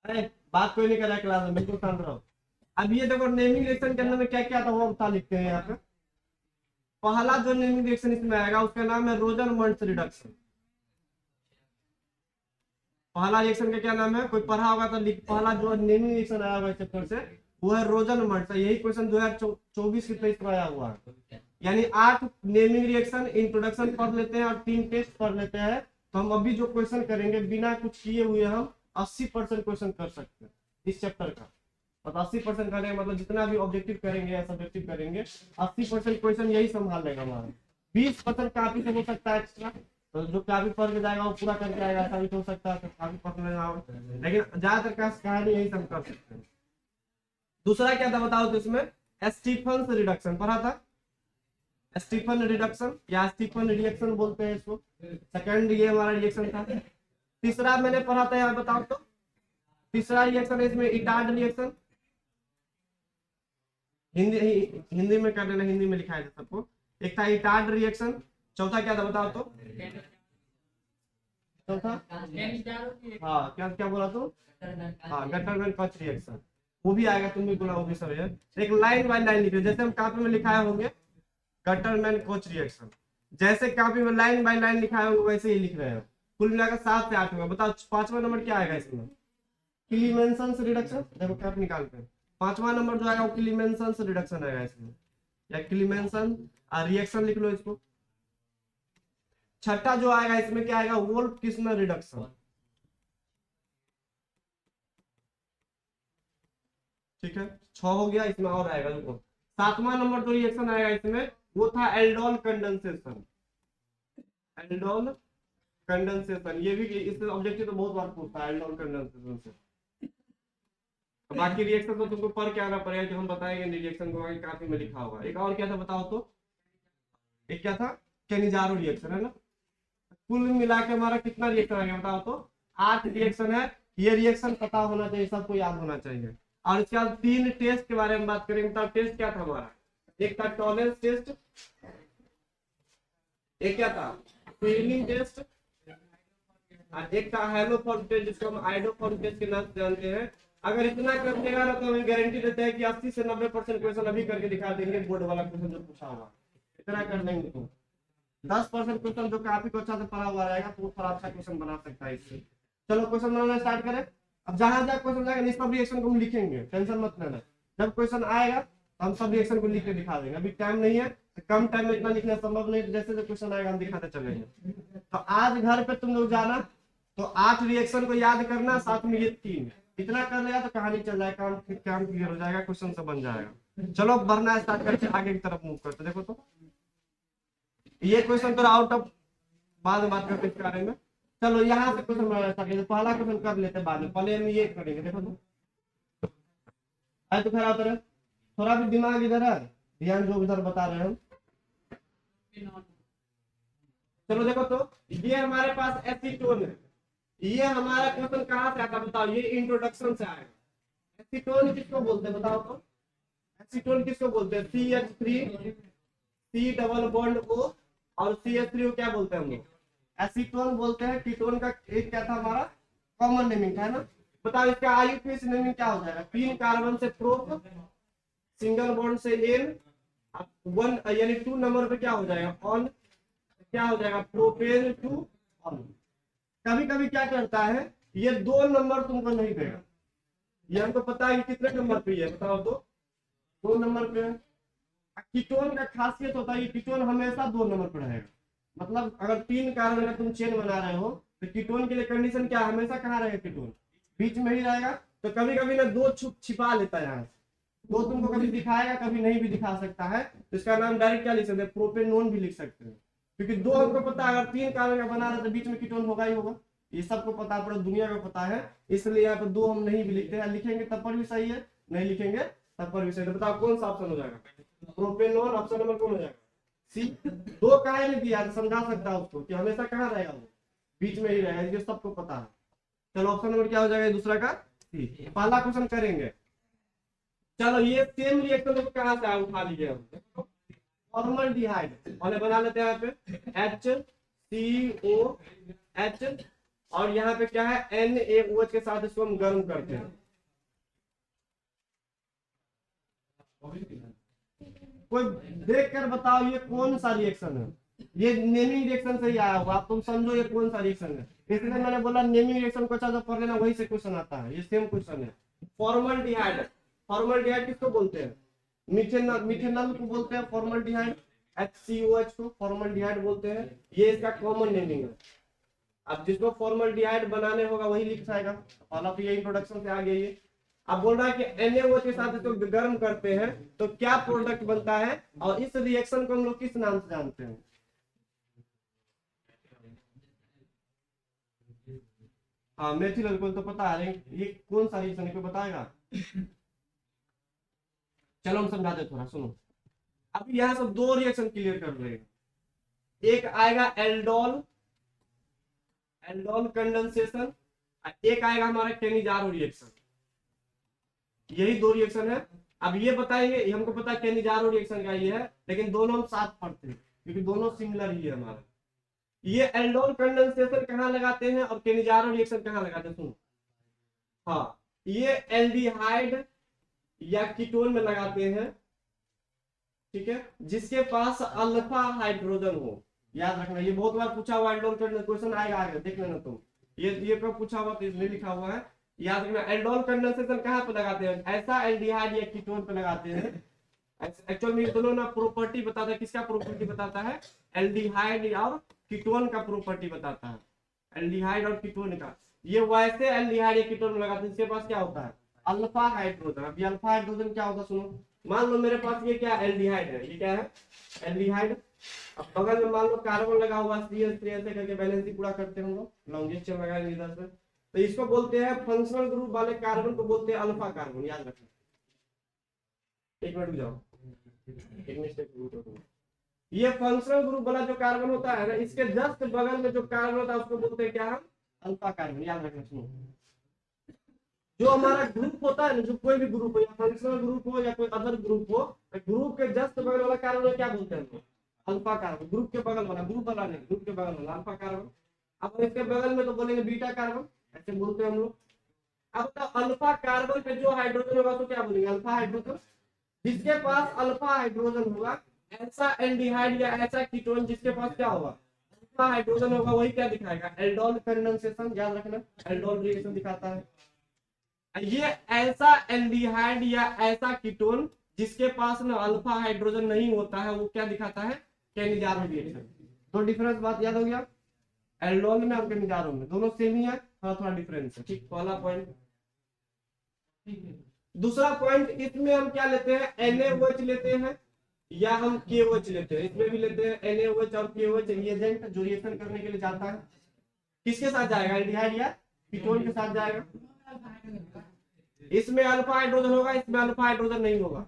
अरे बात कोई नहीं कर रहा क्लास में, बिल्कुल शांत रहो। अब ये देखो नेमिंग रिएक्शन के अंदर में क्या क्या था वो बता लिखते हैं यहाँ पे। पहला जो नेमिंग रिएक्शन इसमें आएगा उसका नाम है रोजन-मर्ट्ज रिडक्शन। पहला रिएक्शन का क्या नाम है, कोई पढ़ा होगा तो लिख। पहला जो नेमिंग रिएक्शन आया हुआ चैप्टर से वो है रोजन-मर्ट्ज। यही क्वेश्चन 2024 की पेज पर आया हुआ है। यानी 8 नेमिंग रिएक्शन इंट्रोडक्शन पढ़ लेते हैं और 3 टेस्ट पढ़ लेते हैं, तो हम अभी जो क्वेश्चन करेंगे बिना कुछ किए हुए हम 80% क्वेश्चन कर सकते हैं इस चैप्टर का। और 80% करेंगे मतलब जितना भी ऑब्जेक्टिव करेंगे या सब्जेक्टिव करेंगे 80% क्वेश्चन यही संभाल लेगा हमारा। 20% काफी से हो सकता है एक्स्ट्रा, तो जो काफी पढ़ के जाएगा वो पूरा करके आएगा, ऐसा भी तो हो सकता है, तो काफी पढ़ लेगा। लेकिन ज्यादातर का कहानी यही सब कर सकते हैं। दूसरा क्या था बताओ, तो इसमें स्टीफन रिडक्शन पढ़ा था। स्टीफन रिडक्शन या स्टीफन रिएक्शन बोलते हैं इसको। सेकंड ये हमारा रिएक्शन था। तीसरा मैंने पढ़ा था यार, बताओ तो। तीसरा रिएक्शन है इसमें इटार्ड रिएक्शन। हिंदी में कर लेना, हिंदी में लिखा है सबको। एक था इटार्ड रिएक्शन। चौथा क्या था बताओ तो। चौथा हाँ क्या क्या बोला तो, हाँ गटरमैन कच रिएक्शन। वो भी आएगा, तुम भी बोला वो भी सब है। एक लाइन बाय लाइन लिखे जैसे हम कॉपी में लिखाए होंगे गटरमैन कोच रिएक्शन। जैसे कॉपी में लाइन बाय लाइन लिखाए होंगे वैसे ही लिख रहे हैं। कुल मिलाकर 7 से 8 होगा। बताओ पांचवा नंबर क्या आएगा इसमें, क्लीमेंसन रिडक्शन। देखो क्या निकालते हैं, पांचवा नंबर जो आएगा वो क्लीमेंसन रिडक्शन आएगा इसमें, या क्लीमेंसन रिएक्शन लिख लो इसको। छठा जो आएगा इसमें क्या आएगा, वोल्फ किस्नर रिडक्शन। ठीक है 6 हो गया, इसमें और आएगा देखो। सातवां नंबर जो रिएक्शन आएगा इसमें वो था एल्डोल कंडेंसेशन। एल्डोल कंडेंसेशन, ये भी इससे ऑब्जेक्टिव तो बहुत बार पूछता है एल्डोल कंडेंसेशन से। बाकी रिएक्शन तो तुमको पढ़ के आना पड़ेगा, जो हम बताएंगे रिएक्शन को आगे काफी में लिखा होगा। एक और क्या था बताओ तो, एक क्या था कैनिजारो रिएक्शन है ना। कुल मिला के हमारा कितना रिएक्शन आ गया बताओ तो, 8 रिएक्शन है। ये रिएक्शन पता होना चाहिए, सबको याद होना चाहिए। और इसके बाद 3 टेस्ट के बारे में बात करेंगे। तो टेस्ट क्या था हमारा, एक था टॉलरेंस टेस्ट, एक क्या था फीलिंग टेस्ट, और एक था हेलोफॉर्म टेस्ट जिसको हम आइडोफॉर्म टेस्ट के नाम से जानते हैं। अगर इतना कर देगा ना तो हमें गारंटी देते हैं कि 80 से 90% क्वेश्चन अभी करके दिखा देंगे, बोर्ड वाला क्वेश्चन जो पूछा होगा इतना कर लेंगे तो। 10% क्वेश्चन जो काफी को अच्छा से पढ़ा हुआ रहेगा तो वो थोड़ा अच्छा क्वेश्चन बना सकता है इससे। चलो क्वेश्चन बनाना स्टार्ट करें। अब जहां जहां क्वेश्चन जाएगा सब रिएक्शन को हम लिखेंगे, टेंशन मत लेना। जब क्वेश्चन आएगा तो हम सब रिएक्शन को लिख के दिखा देंगे। अभी टाइम नहीं है, कम टाइम में इतना लिखना संभव नहीं, जैसे जैसे क्वेश्चन आएगा हम दिखाते चलेंगे। तो आज घर पे तुम लोग जाना तो 8 रिएक्शन को याद करना, साथ में ये 3 इतना कर लिया तो कहानी चल जाएगा, काम क्लियर हो जाएगा, क्वेश्चन सब बन जाएगा। चलो बढ़ना स्टार्ट करके आगे की तरफ मूव करते। देखो तो ये क्वेश्चन तो आउट ऑफ, बाद में बात करते इसके बारे में। चलो यहाँ से क्वेश्चन बनाना स्टार्ट करते, पहला क्वेश्चन कर लेते बाद में, पहले हम ये करेंगे। देखो तो आए तो खराब तरह थोड़ा भी दिमाग इधर है, ध्यान जो इधर बता रहे हैं हम। चलो देखो तो ये हमारे पास एसीटोन है। ये हमारा क्वेश्चन कहाँ से आता है बताओ, ये इंट्रोडक्शन से आएगा। एसीटोन किसको बोलते हैं बताओ तो, एसीटोन किसको बोलते हैं, CH3 C double bond O और CH3 को क्या बोलते हैं हम लोग, एसीटोन बोलते हैं। कीटोन का एक क्या था हमारा कॉमन नेमिंग था ना। बताओ इसका आईयूपीएच नेमिंग क्या हो जाएगा, 3 कार्बन से प्रोप, सिंगल बॉन्ड से एन, 1 यानी 2 नंबर पे क्या हो जाएगा ऑन, क्या हो जाएगा प्रोपेन टू ऑन। कभी कभी क्या करता है ये 2 नंबर तुमको नहीं देगा, ये हमको पता है कि कितने नंबर पे है बताओ तो, 2 नंबर पे। कीटोन का खासियत होता है कि कीटोन हमेशा 2 नंबर पर रहेगा। मतलब अगर 3 कार्बन का तुम चेन बना रहे हो तो कीटोन के लिए कंडीशन क्या, हमेशा कहाँ रहेगा कीटोन, बीच में ही रहेगा। तो कभी कभी ना 2 छिपा लेता है यहाँ से, 2 तुमको कभी दिखाएगा कभी नहीं भी दिखा सकता है। तो इसका नाम डायरेक्ट क्या लिख सकते हैं, प्रोपेनोन भी लिख सकते हैं। क्योंकि 2 हमको पता है, अगर 3 कार्बन का बना रहे तो बीच में कीटोन होगा ही होगा, ये सबको पता है, पूरा दुनिया को पता है। इसलिए यहाँ पर 2 हम नहीं भी लिखते हैं, लिखेंगे तब पर भी सही है, नहीं लिखेंगे तब पर भी सही है। तो बताओ कौन सा ऑप्शन हो जाएगा, प्रोपेनोन ऑप्शन नंबर कौन हो जाएगा, सी। 2 कहा नहीं दिया समझा सकता है उसको कि हमेशा कहाँ रहेगा वो, बीच में ही रहेगा, ये सबको पता है। चलो ऑप्शन नंबर क्या हो जाएगा दूसरा का सी। पहला क्वेश्चन करेंगे। चलो ये सेम रिएक्शन को कहां से उठा लीजिए हम, फॉर्मल्डिहाइड वाले बना लेते हैं यहाँ पे, HCOH और यहाँ पे क्या है NaOH के साथ इसको हम गर्म करते हैं। कोई देख कर बताओ ये कौन सा रिएक्शन है? ये नेमिंग रिएक्शन से ही आया हुआ, आप तुम समझो ये कौन सा रिएक्शन है। इसलिए मैंने बोला नेमिंग रिएक्शन को अच्छा पढ़ लेना, वही से क्वेश्चन आता है, ये सेम क्वेश्चन है। फॉर्मल्डिहाइड, फॉर्मल्डिहाइड किसको बोलते हैं? मिथेनॉल, मिथेनॉल को बोलते हैं फॉर्मल्डिहाइड, HCOH को फॉर्मल्डिहाइड बोलते हैं, ये इसका कॉमन नेमिंग है। अब जिसको फॉर्मल्डिहाइड बनाने होगा वही लिख जाएगा। पहला तो ये इंट्रोडक्शन से आ गया ये। अब बोल रहा है कि NaOH के साथ इसको गर्म करते हैं तो क्या प्रोडक्ट बनता है, और इस रिएक्शन को हम लोग किस नाम से जानते हैं? हाँ मेथिल अल्कोहल तो पता है, ये कौन सा रिएक्शन है कोई बताएगा? चलो हम समझा दे थोड़ा, सुनो। अब यहाँ सब दो रिएक्शन क्लियर कर रहे हैं। एक आएगा एल्डोल, एल्डोल कंडेंसेशन, एक आएगा हमारा केनिजारो रिएक्शन। यही दो रिएक्शन है। अब ये बताएंगे, हमको पता है केनिजारो रिएक्शन का ये है, लेकिन दोनों हम साथ पढ़ते हैं क्योंकि दोनों सिमिलर ही है हमारा। ये एल्डोल कंडेंसेशन कहाँ लगाते हैं और केनिजारो रिएक्शन कहाँ लगाते हैं, सुनो। हाँ, ये एल्डिहाइड या कीटोन में लगाते हैं, ठीक है, जिसके पास अल्फा हाइड्रोजन हो। याद रखना, ये बहुत बार पूछा हुआ एल्डोल क्वेश्चन आएगा आगे, देख लेना तुम। ये कब पूछा हुआ तो इसमें लिखा हुआ है, याद रखना। एल्डोल कंडेंसेशन कहाँ पे लगाते हैं? ऐसा एल्डिहाइड या कीटोन पे लगाते हैं। एक्चुअल में दोनों ना प्रॉपर्टी बताता है, किसका प्रॉपर्टी बताता है? एल्डिहाइड और कीटोन का प्रॉपर्टी बताता है, एल्डिहाइड और कीटोन का। ये वैसे एल्डिहाइड या कीटोन में लगाते हैं जिसके पास क्या होता है? Alpha hydrogen. अब ये अल्फा हाइड्रोजन क्या होता है सुनो। मान लो मेरे पास ये क्या एल्डिहाइड है, ये क्या है? एल्डिहाइड। अब बगल में मान लो कार्बन लगा हुआ, CH3 करके बैलेंस ही पूरा करते हैं हम लोग, लॉन्गेस्ट चेन लगाएंगे इधर से, तो इसको बोलते हैं फंक्शनल ग्रुप वाले कार्बन को बोलते हैं अल्फा कार्बन। याद रखना, एक मिनट रुक जाओ, एक मिनट। ये फंक्शनल ग्रुप वाला जो कार्बन होता है ना, इसके जस्ट बगल में जो कार्बन होता है उसको बोलते हैं क्या? हम अल्फा कार्बन। याद रखना, सुनो। जो हमारा ग्रुप होता है ना, जो कोई भी ग्रुप हो, या फंक्शनल ग्रुप हो या कोई अदर ग्रुप हो, ग्रुप के जस्ट बगल वाला कार्बन क्या बोलते हैं? Alpha carbon. ग्रुप के बगल वाला, ग्रुप वाला नहीं, ग्रुप के बगल वाला अल्फा कार्बन। अब इसके बगल में तो बोलेंगे बीटा कार्बन, ऐसे बोलते हैं हम लोग। अब तो अल्फा कार्बन पे जो हाइड्रोजन होगा तो क्या बोलेंगे? Alpha hydrogen. जिसके पास अल्फा हाइड्रोजन होगा, ऐसा एल्डिहाइड या ऐसा कीटोन जिसके पास क्या होगा? अल्फा हाइड्रोजन होगा, वही क्या दिखाएगा? Aldol condensation. याद रखना, एल्डोल रिएक्शन दिखाता है। ये ऐसा एल्डिहाइड या ऐसा कीटोन जिसके पास ना अल्फा हाइड्रोजन नहीं होता है, वो क्या दिखाता है? Cannizzaro reaction. तो डिफरेंस बात याद हो गया? एल्डोल में और केनिजारो में दोनों सेम ही है, थोड़ा थोड़ा डिफरेंस है, ठीक। पहला पॉइंट। दूसरा पॉइंट, इसमें हम क्या लेते हैं? NaOH लेते हैं या हम KOH लेते हैं। इसमें भी लेते हैं NaOH और KOH रिएजेंट जो रिएक्शन करने के लिए जाता है। किसके साथ जाएगा? एल्डिहाइड या कीटोन के साथ जाएगा। इसमें अल्फा हाइड्रोजन होगा, इसमें अल्फा हाइड्रोजन नहीं होगा।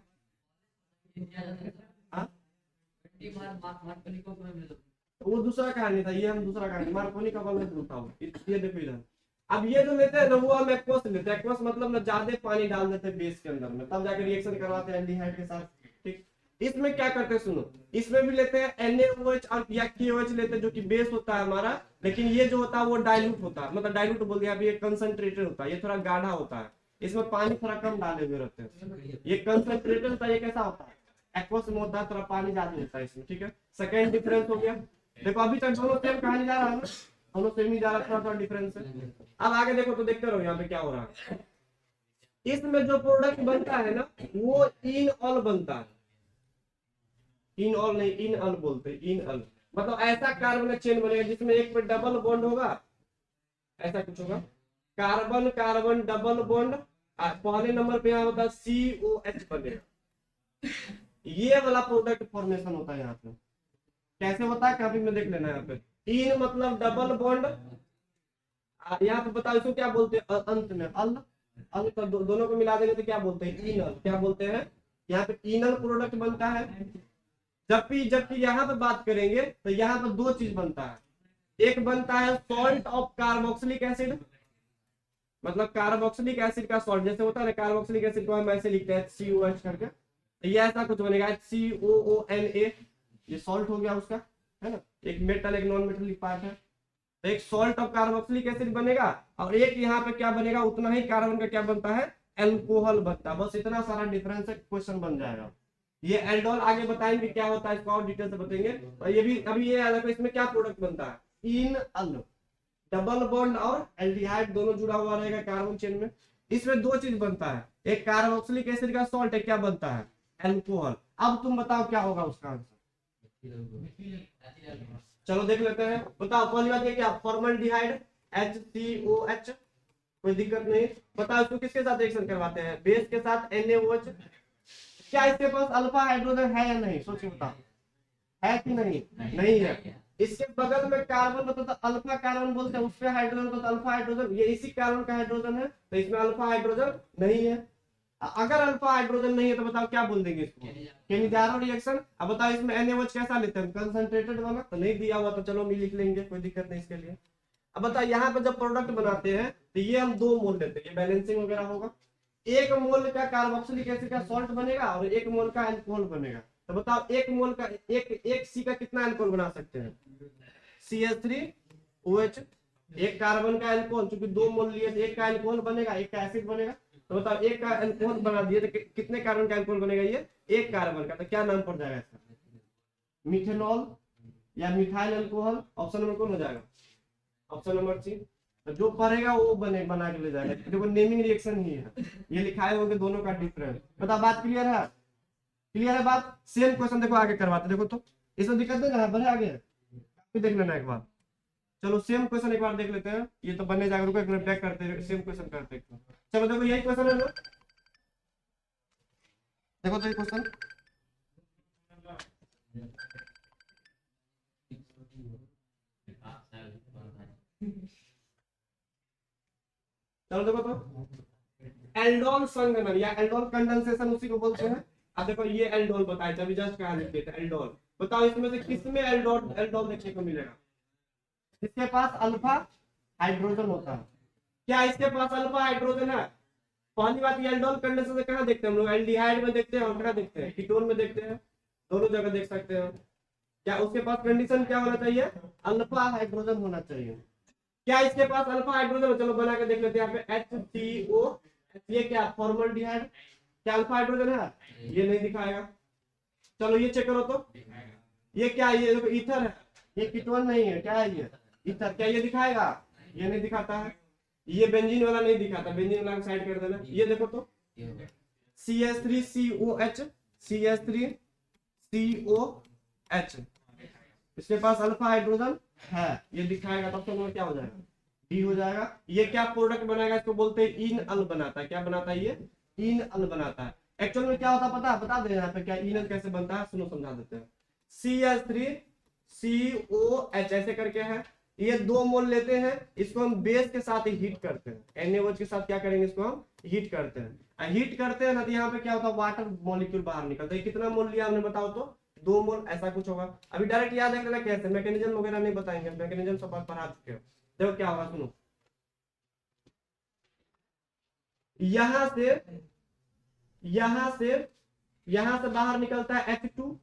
वो दूसरा कहानी था, ये हम दूसरा कहानी मार्कोनी का मैं बोलता हूँ। ये देखो इधर। अब ये जो लेते हैं ना, वो हम एक्वस लेते हैं। एक्वस मतलब ना ज्यादा पानी डाल देते हैं बेस के अंदर में, तब जाकर रिएक्शन करवाते हैं एल्डिहाइड के साथ, ठीक। इसमें क्या करते हैं सुनो, इसमें भी लेते हैं NaOH और या KOH लेते हैं, जो कि बेस होता है हमारा, लेकिन ये जो होता है वो डाइल्यूट होता है, मतलब डाइल्यूट बोल दिया, अभी ये कंसंट्रेटेड होता है, ये थोड़ा गाढ़ा होता है, इसमें पानी थोड़ा कम डाले हुए रहते हैं। ये कंसंट्रेटेड होता है, ये कैसा होता है? एक्वस में होता है, थोड़ा पानी ज्यादा होता है इसमें, ठीक है। सेकेंड डिफरेंस हो गया। देखो अभी तक दोनों सेम कहानी जा रहा है ना, दोनों सेम ही जा रहा है, थोड़ा थोड़ा डिफरेंस है। अब आगे देखो तो देखते रहो यहाँ पे क्या हो रहा है। इसमें जो प्रोडक्ट बनता है ना, वो इनऑल बनता है। इनऑल नहीं, इनअल बोलते हैं, इनअल मतलब ऐसा कार्बन चेन बनेगा जिसमें एक पे डबल बॉन्ड होगा, ऐसा कुछ होगा, कार्बन कार्बन डबल बॉन्ड, पहले नंबर पे यहाँ होता है COH बनेगा। ये वाला प्रोडक्ट फॉर्मेशन होता है यहाँ पे। कैसे होता है कभी में देख लेना। यहाँ पे इन मतलब डबल बॉन्ड, यहाँ पे बताओ इसको क्या बोलते हैं? अंत में अल, अल तो दोनों को मिला देंगे तो क्या बोलते हैं? इनल। क्या बोलते हैं? यहाँ पे इनल प्रोडक्ट बनता है। जबकि यहाँ पे बात करेंगे तो यहाँ पे दो चीज बनता है। एक बनता है सॉल्ट ऑफ कार्बोक्सिलिक एसिड, मतलब कार्बोक्सिलिक एसिड का सॉल्ट, जैसे होता है ना कार्बोक्सिलिक एसिड को हम ऐसे लिखते हैं COH करके, तो ये ऐसा कुछ बनेगा COONA, ये सॉल्ट हो गया उसका, है ना। एक मेटल एक नॉन मेटलिक पार्ट है, तो एक सॉल्ट ऑफ कार्बोक्सिलिक एसिड बनेगा और एक यहाँ पे क्या बनेगा, उतना ही कार्बन का क्या बनता है, एल्कोहल बनता है। बस इतना सारा डिफरेंस है, क्वेश्चन बन जाएगा। ये एल्डोल आगे बताएंगे क्या होता है, इसको और डिटेल से बताएंगे। और ये भी अभी ये याद रखो, इसमें क्या प्रोडक्ट बनता है, इन अल, डबल बॉन्ड और एल्डिहाइड दोनों जुड़ा हुआ रहेगा कार्बन चेन में। इसमें दो चीज बनता है, एक कार्बोक्सिलिक एसिड का सॉल्ट है, क्या बनता है, एल्कोहल। अब तुम बताओ क्या होगा उसका आंसर। चलो देख लेते हैं, बताओ। पहली बात ये क्या, फॉर्मल्डिहाइड HCOH, कोई दिक्कत नहीं। बताओ इसको किसके साथ रिएक्शन करवाते हैं, बेस के साथ NaOH। क्या इसके पास अल्फा हाइड्रोजन है या नहीं, सोचिए बताओ, है कि नहीं, नहीं है। इसके बगल में कार्बन होता तो अल्फा कार्बन बोलते हैं, उसमें हाइड्रोजन होता तो अल्फा हाइड्रोजन, ये इसी कार्बन का हाइड्रोजन है, तो इसमें अल्फा हाइड्रोजन नहीं है। अगर अल्फा हाइड्रोजन नहीं है तो बताओ क्या बोल देंगे इसको, केनिजारो रिएक्शन। अब बताओ इसमें NaOH कैसा लेते हैं, कंसंट्रेटेड वाला, तो नहीं दिया हुआ तो चलो हम लिख लेंगे, कोई दिक्कत नहीं इसके लिए। अब बताओ यहाँ पे जब प्रोडक्ट बनाते हैं तो ये हम 2 मोल लेते हैं, ये बैलेंसिंग वगैरह होगा। 1 मोल का कार्बोक्सिलिक एसिड का सॉल्ट बनेगा और 1 मोल का अल्कोहल बनेगा। तो बताओ 1 मोल का एक सी का कितना अल्कोहल बना सकते हैं, CH3OH, एक कार्बन का अल्कोहल, क्योंकि 2 मोल लिए तो 1 का अल्कोहल बनेगा, 1 का एसिड बनेगा। तो बताओ 1 का अल्कोहल बना दिए तो कितने कार्बन का अल्कोहल बनेगा, ये 1 कार्बन का। तो क्या नाम पड़ जाएगा इसका, मिथेनॉल या मिथाइल अल्कोहल। ऑप्शन नंबर कौन हो जाएगा, ऑप्शन नंबर सी। तो जो पढ़ेगा वो बना के ले जाएगा। देखो नेमिंग रिएक्शन ही है, ये लिखाए होंगे दोनों का डिफरेंस। बता, बात क्लियर है, क्लियर है बात। सेम क्वेश्चन देखो आगे करवाते, देखो तो इसमें दिक्कत है ना, बढ़े आगे देख लेना एक बार। चलो सेम क्वेश्चन एक बार देख लेते हैं, ये तो बनने जाएगा, रुको एक मिनट बैक करते हैं, सेम क्वेश्चन करते हैं। चलो देखो यही क्वेश्चन है ना, देखो तो ये क्वेश्चन, चलो देखो तो, एल्डोल संघनन या एल्डोल कंडेंसेशन उसी को बोलते हैं। अब देखो ये एल्डोल बताया, अभी जस्ट कहा लिख देते हैं एल्डोल। बताओ इसमें से किसमें एल्डोल एल्डोल देखने को मिलेगा, इसके पास अल्फा हाइड्रोजन होता है। क्या इसके पास अल्फा हाइड्रोजन है। पहली बात, ये एल्डोल कंडेंसेशन कहाँ देखते हैं हम लोग, एल्डिहाइड में देखते हैं और कहाँ देखते हैं, कीटोन में देखते हैं, दोनों जगह देख सकते हैं। क्या उसके पास कंडीशन क्या होना चाहिए, अल्फा हाइड्रोजन होना चाहिए। क्या इसके पास अल्फा हाइड्रोजन, चलो बना के देख लेते हैं। यहाँ पे HCO, ये क्या फॉर्मल्डिहाइड, क्या अल्फा हाइड्रोजन है, ये नहीं दिखाएगा। चलो ये चेक करो तो, ये क्या, ये देखो ईथर है, ये कीटोन नहीं है, क्या है ये ईथर, क्या ये दिखाएगा, ये नहीं दिखाता है। ये बेंजीन वाला नहीं दिखाता, बेंजीन वाला साइड कर देना। ये देखो तो CH3COH, CH3COH, इसके पास अल्फा हाइड्रोजन है, ये दिखाएगा, तब तो क्या हो जाएगा, डी हो जाएगा। ये क्या प्रोडक्ट बनाएगा, इसको बोलते हैं इन अल बनाता है। क्या बनाता है ये, इन अल बनाता है। एक्चुअल में क्या होता है पता है, बता दे यहाँ पे क्या इन अल कैसे बनता है, सुनो समझा देते हैं। CH3COH ऐसे करके है, ये 2 मोल लेते हैं, इसको हम बेस के साथ हीट करते हैं, NaOH के साथ क्या करेंगे, इसको हम हीट करते हैं। हीट करते हैं ना, तो यहाँ पे क्या होता है, वाटर मॉलिक्यूल बाहर निकलता है। कितना मोल लिया हमने बताओ तो, 2 मोल, ऐसा कुछ होगा। अभी डायरेक्ट याद रख लेना कैसे, मैकेनिज्म वगैरह नहीं बताएंगे, मैकेनिज्म सब पढ़ा चुके हो। देखो क्या होगा, सुनो, यहां से बाहर निकलता है H2,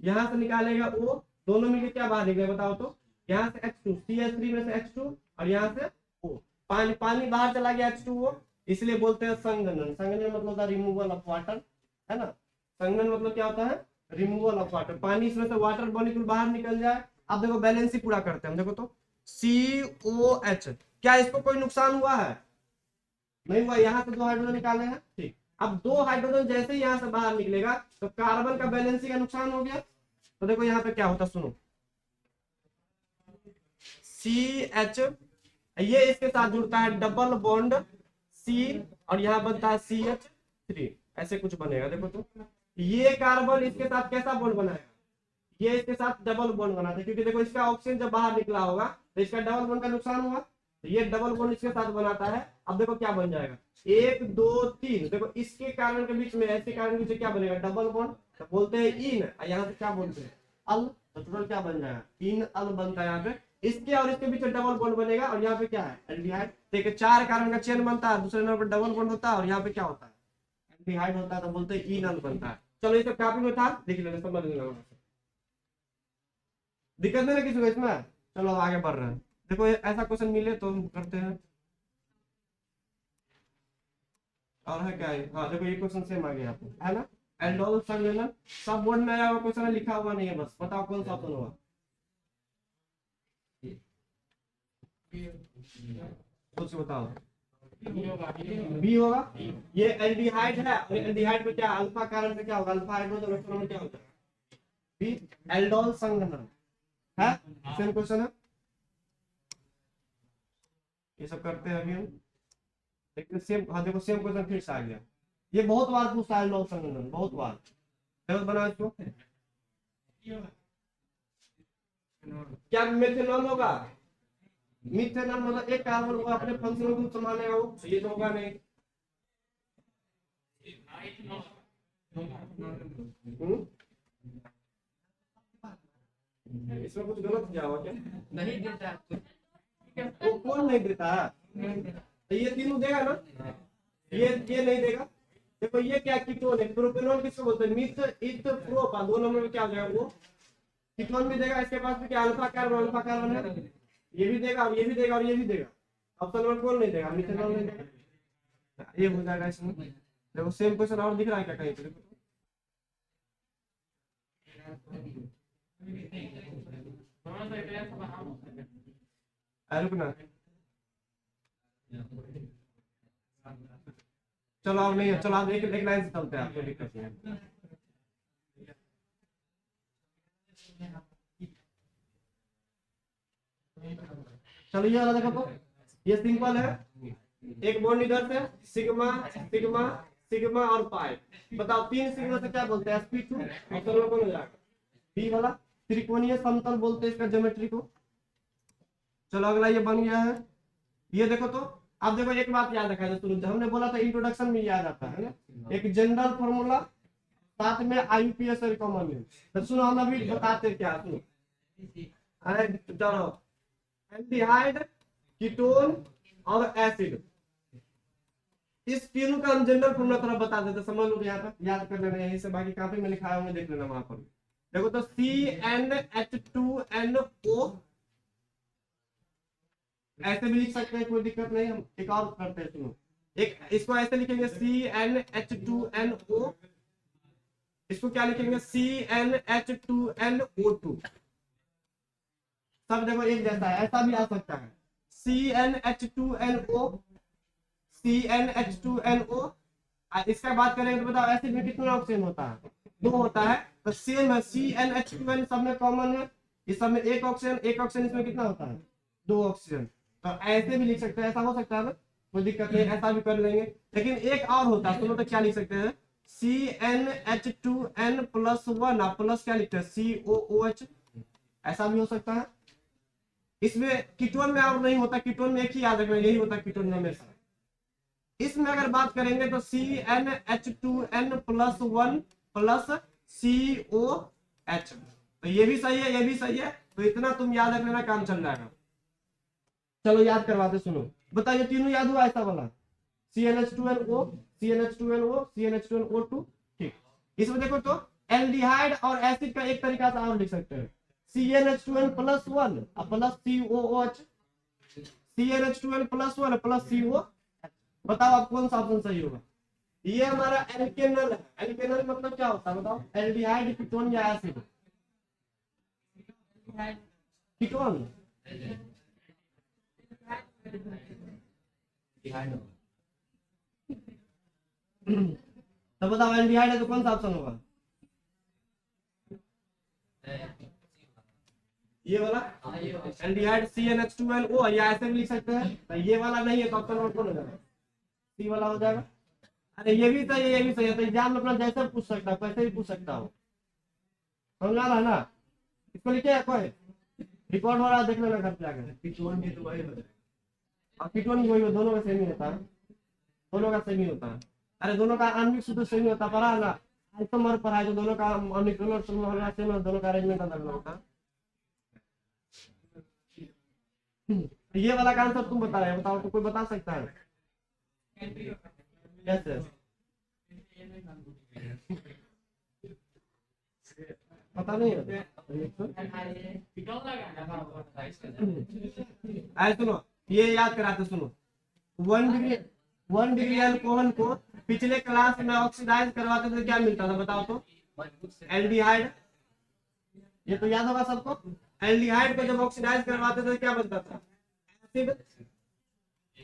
यहां से निकालेगा O, दोनों मिलकर क्या बाहर निकलेगा बताओ तो, यहाँ से H2, CH3 में से H2 और यहाँ से O, पानी बाहर चला गया H2O, इसलिए बोलते हैं संघनन। संघनन मतलब होता है रिमूवल ऑफ वाटर, है ना। संघनन मतलब क्या होता है, रिमूवल ऑफ वाटर, पानी इसमें से वाटर मॉलिक्यूल बाहर निकल जाए। अब देखो बैलेंस ही पूरा करते हैं हम, देखो तो COH, क्या इसको कोई नुकसान हुआ है, नहीं हुआ। यहाँ से 2 हाइड्रोजन निकाले हैं, ठीक। अब 2 हाइड्रोजन जैसे ही यहाँ से बाहर निकलेगा तो कार्बन का बैलेंस का नुकसान हो गया। तो देखो यहाँ पे क्या होता, सुनो, CH, ये इसके साथ जुड़ता है डबल बॉन्ड C और यहाँ बनता है CH3, ऐसे कुछ बनेगा। देखो तो ये कार्बन इसके साथ कैसा बॉन्ड बनाएगा, ये इसके साथ डबल बॉन्ड बनाता है, क्योंकि देखो इसका ऑक्सीजन जब बाहर निकला होगा तो इसका डबल बॉन्ड का नुकसान हुआ, तो ये डबल बॉन्ड इसके साथ बनाता है। अब देखो क्या बन जाएगा, 1 2 3, देखो इसके कार्बन के बीच में, ऐसे कार्बन के बीच क्या बनेगा, डबल बॉन्ड, तो बोलते हैं इन, यहाँ से क्या बोलते हैं, अल। तो टोटल क्या बन जाएगा, इन अल बनता है। यहाँ पे इसके और इसके बीच में डबल बॉन्ड बनेगा और यहाँ पे क्या है, एल्डिहाइड। देखिए 4 कार्बन का चेन बनता है, दूसरे नंबर पर डबल बॉन्ड होता है और यहाँ पे क्या होता है, एल्डिहाइड होता है, तो बोलते हैं इन अल बनता है। चलो ये सब कॉपी में था, लिख लेना, समझ लेना, दिक्कत नहीं ना किसी को इसमें। चलो आगे बढ़ रहे हैं, देखो ऐसा क्वेश्चन मिले तो हम करते हैं। और है क्या है? हाँ देखो ये क्वेश्चन सेम आ गया आपको, है ना। एल्डोल संलयन सब बोर्ड में आया हुआ क्वेश्चन है, लिखा हुआ नहीं है, बस बताओ कौन सा ऑप्शन होगा। कुछ बताओ। बी होगा। ये एल्डिहाइड है, और एल्डिहाइड में क्या अल्फा कार्बन में क्या होगा, अल्फा हाइड्रोजन इलेक्ट्रॉन में क्या होगा, बी एल्डोल संघनन है। सेम क्वेश्चन है, ये सब करते हैं अभी हम। लेकिन सेम, हाँ देखो सेम क्वेश्चन फिर से आ गया। ये बहुत बार पूछा है एल्डोल संघनन, बहुत बार। जरूर बनाओ इसको। क्या मेथेनॉल होगा? मिथेनॉल मतलब एक कार्बन होगा अपने फंक्शनल ग्रुप संभालेगा वो, ये तो होगा नहीं। हम्म? इसमें कुछ गलत किया हुआ क्या? नहीं देता वो कौन नहीं देता है? तो ये तीनों देगा ना, ये नहीं देगा। देखो ये क्या कीटोन है, प्रोपेनॉल किसको बोलते हैं, मिथ इत प्रोपा, दो नंबर में क्या हो जाएगा वो, कीटोन भी देगा। इसके पास भी क्या अल्फा कार्बन है, ये भी देगा और ये भी देगा और ये भी देगा। ऑप्शन नंबर कौन नहीं देगा, मिथेनॉल नहीं देगा। ये हो जाएगा इसमें। देखो सेम क्वेश्चन और दिख रहा है क्या कहीं पे? रुकना, चलो अब नहीं है, चलो आप एक लाइन से चलते हैं, कोई दिक्कत नहीं है। चलो ये वाला देखो, तो ये सिंपल है, एक बॉन्ड इधर से सिग्मा सिग्मा सिग्मा और पाई। बताओ तीन सिग्मा से क्या बोलते हैं, sp2। और कौन हो जाएगा, बी वाला। त्रिकोणीय समतल बोलते हैं इसका ज्योमेट्री को। चलो अगला ये बन गया है। ये देखो तो, अब देखो एक बात याद रखा है, हमने बोला था इंट्रोडक्शन में याद आता है ना, एक जनरल फॉर्मूला साथ में आईयूपीएस और कॉमन है। तो सुनो हम अभी बताते क्या, सुनो। अरे चलो, एल्डिहाइड, कीटोन और एसिड, इस तीनों का हम जनरल फॉर्मूला थोड़ा बता देते, समझ लो यहाँ तक याद कर लेना यहीं से, बाकी कॉपी में लिखा होंगे देख लेना वहां पर। देखो तो CnH2nO, ऐसे भी लिख सकते हैं, कोई दिक्कत नहीं। हम एक और करते हैं, सुनो। एक इसको ऐसे लिखेंगे CnH2nO, इसको क्या लिखेंगे CnH2nO2। सब देखो एक जैसा है, ऐसा भी आ सकता है CnH2nO, CnH2nO। इसका बात करेंगे तो बताओ एसिड में कितना ऑक्सीजन होता है, दो होता है। तो सेम है, CnH2n सब में कॉमन है, इस सब में एक ऑक्सीजन इसमें कितना होता है, दो ऑक्सीजन। तो ऐसे भी लिख सकते हैं, ऐसा हो सकता है ना, कोई दिक्कत नहीं, ऐसा भी कर लेंगे। लेकिन एक और होता है, तो क्या लिख सकते हैं, CnH2n प्लस वन, प्लस क्या लिखते हैं COOH, ऐसा भी हो सकता है। इसमें कीटोन में और नहीं होता, कीटोन में एक ही याद रखना, यही होता है कीटोन में हमेशा। इसमें अगर बात करेंगे तो CnH2n plus one plus COH, तो ये भी सही है, ये भी सही है। तो इतना तुम याद रख लेना, काम चल जाएगा। चलो याद करवाते, सुनो। बताइए तीनों याद हुआ ऐसा वाला, CnH2nO, CnH2nO, CnH2nO2। ठीक, इसमें देखो तो एल्डिहाइड और एसिड का एक तरीका से और लिख सकते हैं, CnH2n plus one plus COOH, CnH2n plus one plus CO। बताओ आप कौन सा ऑप्शन सही होगा। ये हमारा एल्केनल है। एल्केनल मतलब क्या होता है बताओ, एल्डिहाइड, कीटोन या एसिड, कीटोन। तो बताओ एल्डिहाइड है तो कौन सा ऑप्शन होगा, ये वाला एल्डिहाइड CnH2nO, या ऐसे भी लिख सकते हैं। तो ये वाला नहीं है तो ऑप्शन नंबर कौन हो जाएगा, सी वाला हो जाएगा। अरे ये भी सही है, ये भी सही है। तो एग्जाम में अपना जैसे पूछ सकता है वैसे भी पूछ सकता हो, समझ आ रहा है ना। इसको लिखे कोई रिकॉर्ड हो रहा है, देख लेना घर पे आकर। कीटोन भी तो वही होता है, और कीटोन भी वही, दोनों का सेम ही होता है, दोनों का सेम ही होता है। अरे दोनों का आणविक सूत्र सेम ही होता है, पढ़ा ना आइसोमर पढ़ा है, जो दोनों का मॉलिक्यूलर सेम, दोनों का अरेंजमेंट अलग अलग होता है। ये वाला का आंसर तुम बता रहे हो, बताओ तो कोई बता सकता है कैसे। पता नहीं है। ऐसे सुनो, ये याद कराते सुनो। 1 डिग्री अल्कोहल को पिछले क्लास में ऑक्सीडाइज करवाते थे, क्या मिलता था बताओ तो? एल्डिहाइड। ये तो याद होगा सबको। एल्डिहाइड को जब ऑक्सीडाइज करवाते थे क्या बनता था? एसिड।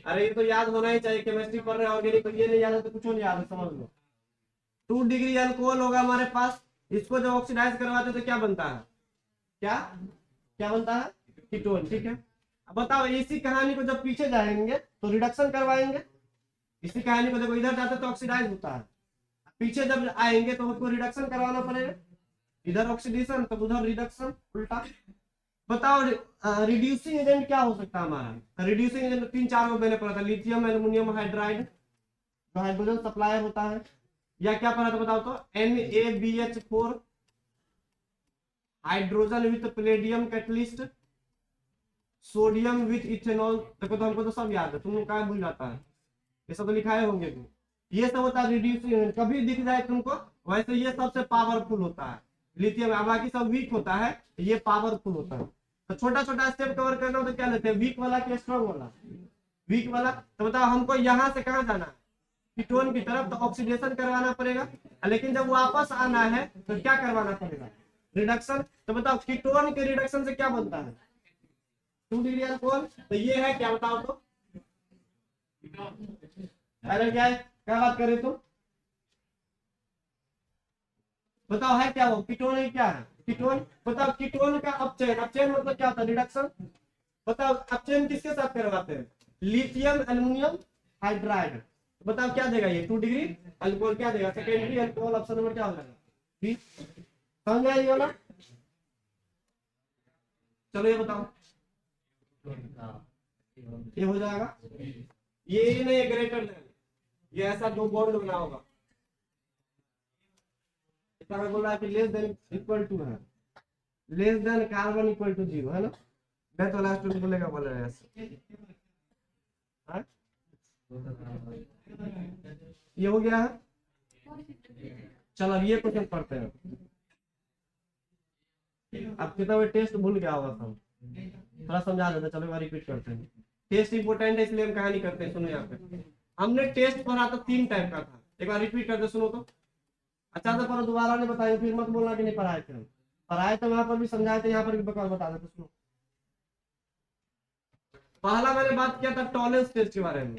अरे ये तो याद होना ही चाहिए, केमिस्ट्री पढ़ रहे ऑर्गेनिक, तो ये नहीं याद है तो कुछ नहीं याद है, समझ लो। 2 डिग्री अल्कोहल होगा हमारे पास, इसको जब ऑक्सीडाइज करवाते तो क्या बनता है? क्या क्या बनता है? कीटोन। ठीक है, अब बताओ इसी कहानी को जब पीछे जाएंगे तो रिडक्शन करवाएंगे। इसी कहानी को जब इधर जाते तो ऑक्सीडाइज होता है, पीछे जब आएंगे तो उसको रिडक्शन करवाना पड़ेगा। इधर ऑक्सीडेशन तब उधर रिडक्शन, उल्टा। बताओ रिड्यूसिंग एजेंट क्या हो सकता है हमारा? रिड्यूसिंग एजेंट 3-4 को मैंने पढ़ा था, लिथियम एल्युमिनियम हाइड्राइड जो हाइड्रोजन सप्लायर होता है, या क्या पढ़ा था बताओ तो? NaBH4 hydrogen with Palladium catalyst, sodium with ethanol. देखो तो हमको तो सब याद है, तुम लोग क्या भूल जाता है? ये सब तो लिखाए होंगे तुम। ये सब होता है रिड्यूसिंग, कभी दिख जाए तुमको। वैसे ये सबसे पावरफुल होता है लिथियम, बाकी सब वीक होता है, ये पावरफुल होता है। तो छोटा छोटा स्टेप कवर करना हो तो क्या लेते हैं? वीक वाला कि स्ट्रॉन्ग वाला? वीक वाला। तो बताओ हमको यहाँ से कहाँ जाना है? कीटोन की तरफ, तो ऑक्सीडेशन करवाना पड़ेगा। लेकिन जब वापस आना है तो क्या करवाना पड़ेगा? रिडक्शन। तो बताओ कीटोन के रिडक्शन से क्या बनता है? 2 डिग्री अल्कोहल। तो ये है क्या बताओ तो? अरे क्या है, क्या बात कर रहे तुम? बताओ है क्या वो? कीटोन है, क्या है कीटोन? बताओ कीटोन का अपचयन, अपचयन मतलब क्या होता है? रिडक्शन। बताओ अपचयन किसके साथ करवाते हैं? Lithium aluminium hydride. बताओ क्या देगा ये? 2 डिग्री अल्कोहल क्या देगा? Secondary alcohol. ऑप्शन नंबर क्या हो जाएगा? समझ आएगी वाला? चलो ये बताओ, ये हो जाएगा। ये नहीं ग्रेटर देन, ये ऐसा 2 बॉन्ड बना होगा। बोल रहा है कि लेस देन इक्वल टू है, less than carbon equal to 0 है ना? मैं तो लास्ट में बोलेगा, बोल रहा है ये हो गया है। चलो अब ये क्वेश्चन पढ़ते हैं। अब कितना टेस्ट भूल गया होगा सब, थोड़ा समझा देते। चलो एक बार रिपीट करते हैं। टेस्ट इंपोर्टेंट है इसलिए हम कहानी करते हैं। सुनो यहाँ पे हमने टेस्ट पढ़ा था 3 टाइप का था, एक बार रिपीट करते सुनो तो। अच्छा तो पर दोबारा नहीं बताए, फिर मत बोलना कि नहीं पढ़ाए थे। हम पढ़ाए तो वहां पर भी समझाए थे, यहाँ पर भी बकवास बता देते। सुनो, पहला मैंने बात किया था टॉलेंस टेस्ट के बारे में।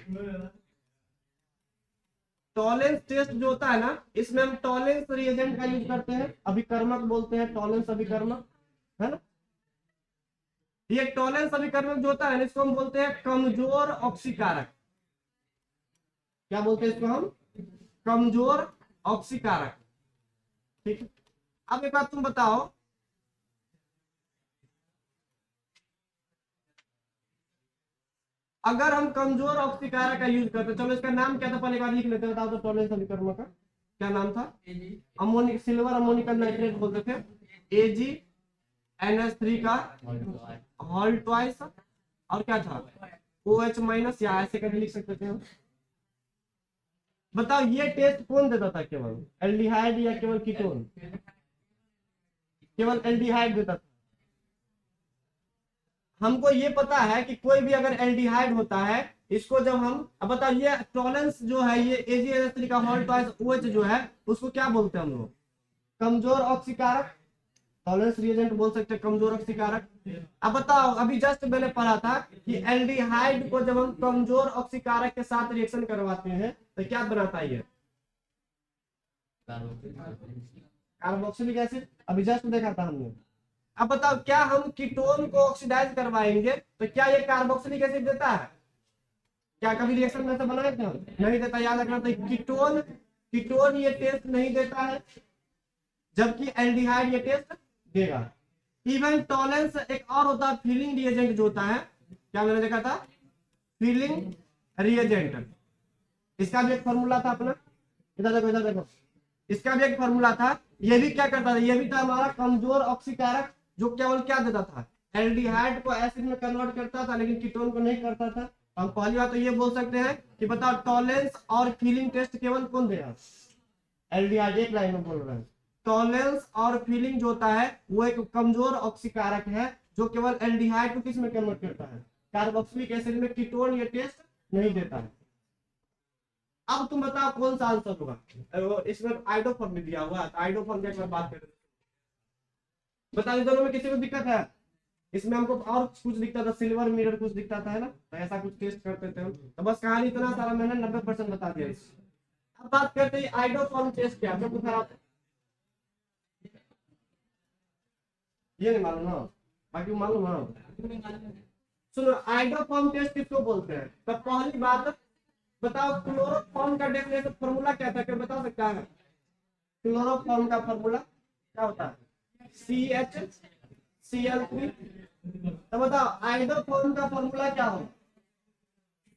टॉलेंस टेस्ट जो होता है ना, इसमें हम टॉलेंस रिएजेंट का यूज करते हैं, अभिकर्मक बोलते हैं, टॉलेंस अभिकर्मक है ना। ये टॉलेंस अभिकर्मक जो होता है ना, इसको हम बोलते हैं कमजोर ऑक्सीकारक। क्या बोलते हैं इसको हम? कमजोर ऑक्सीकारक। ठीक है, अब एक बात तुम बताओ, अगर हम कमजोर ऑक्सीकारक का यूज करते, चलो इसका नाम क्या था पहले बार लिख लेते हैं। बताओ तो टॉलेंस अभिकर्मक का क्या नाम था? अमोनिक सिल्वर अमोनिकल नाइट्रेट बोलते थे, AgNH3 का हॉल ट्वाइस, और क्या था? OH- या ऐसे करके लिख सकते थे हम। बताओ ये टेस्ट कौन देता था? केवल एल्डिहाइड या केवल कीटोन? केवल एल्डिहाइड देता था। हमको ये पता है कि कोई भी अगर एल्डिहाइड होता है, इसको जब हम, अब बताओ ये टॉलेंस जो है, ये AgNH3 का हॉल ट्वाइस OH जो है, उसको क्या बोलते हैं हम लोग? कमजोर ऑक्सीकारक। टॉलेंस रिएजेंट बोल सकते हैं, कमजोर ऑक्सीकारक। अब बताओ, अभी जस्ट मैंने पढ़ा था कि एल्डिहाइड को जब हम कमजोर ऑक्सीकारक के साथ रिएक्शन करवाते हैं तो क्या बनाता है? ये कार्बोक्सिलिक एसिड। अभी जस्ट देखा था हमने। अब बताओ क्या हम कीटोन को ऑक्सीडाइज करवाएंगे तो क्या ये कार्बोक्सिलिक एसिड देता है? क्या कभी रिएक्शन में से बनाए थे हम? नहीं देता, याद रखना। तो कीटोन कीटोन ये टेस्ट नहीं देता है, जबकि एल्डिहाइड ये टेस्ट देगा। इवन टॉलेंस एक और होता है, फीलिंग रिएजेंट जो होता है, क्या मैंने देखा था? Feeling reagent. इसका भी एक फॉर्मूला था अपना, इधर देखो, इधर देखो, इसका भी एक फॉर्मूला था। ये भी क्या करता था? ये भी था हमारा कमजोर ऑक्सीकारक, जो केवल क्या देता था? एल्डिहाइड को एसिड में कन्वर्ट करता था, लेकिन कीटोन को नहीं करता था। हम पहली बात तो ये बोल सकते हैं कि बताओ टॉलेंस और फीलिंग टेस्ट केवल कौन देगा? एल्डिहाइड। एक लाइन में बोल रहे हैं। टॉलरेंस और फीलिंग जो होता है वो एक कमजोर ऑक्सीकारक है जो केवल एल्डिहाइड को किस में कन्वर्ट करता है, कार्बोक्सिलिक एसिड में। कीटोन ये टेस्ट नहीं देता है। अब तुम बताओ कौन सा आंसर होगा। इसमें आइडोफॉर्म भी दिया हुआ है, तो आइडोफॉर्म की बात करें, बताओ दोनों में किसी को दिक्कत है? इसमें हमको और कुछ दिखता था, सिल्वर मिरर कुछ दिखता था, है ना, तो ऐसा कुछ टेस्ट करते थे हम। तो बस कहानी इतना सारा मैंने 90% बता दिया। अब बात करते हैं आइडोफॉर्म टेस्ट क्या है, खराब ये नहीं मालूम ना, बाकी मालूम ना। सुनो, आइडोफॉर्म टेस्ट किसको बोलते हैं? तो पहली बात बताओ, क्लोरोफॉर्म का डेफिनेशन फॉर्मूला क्या था, क्या बता सकता है? क्लोरोफॉर्म का फॉर्मूला क्या होता है? CH Cl3। तो बताओ आइडोफॉर्म का फॉर्मूला क्या हो?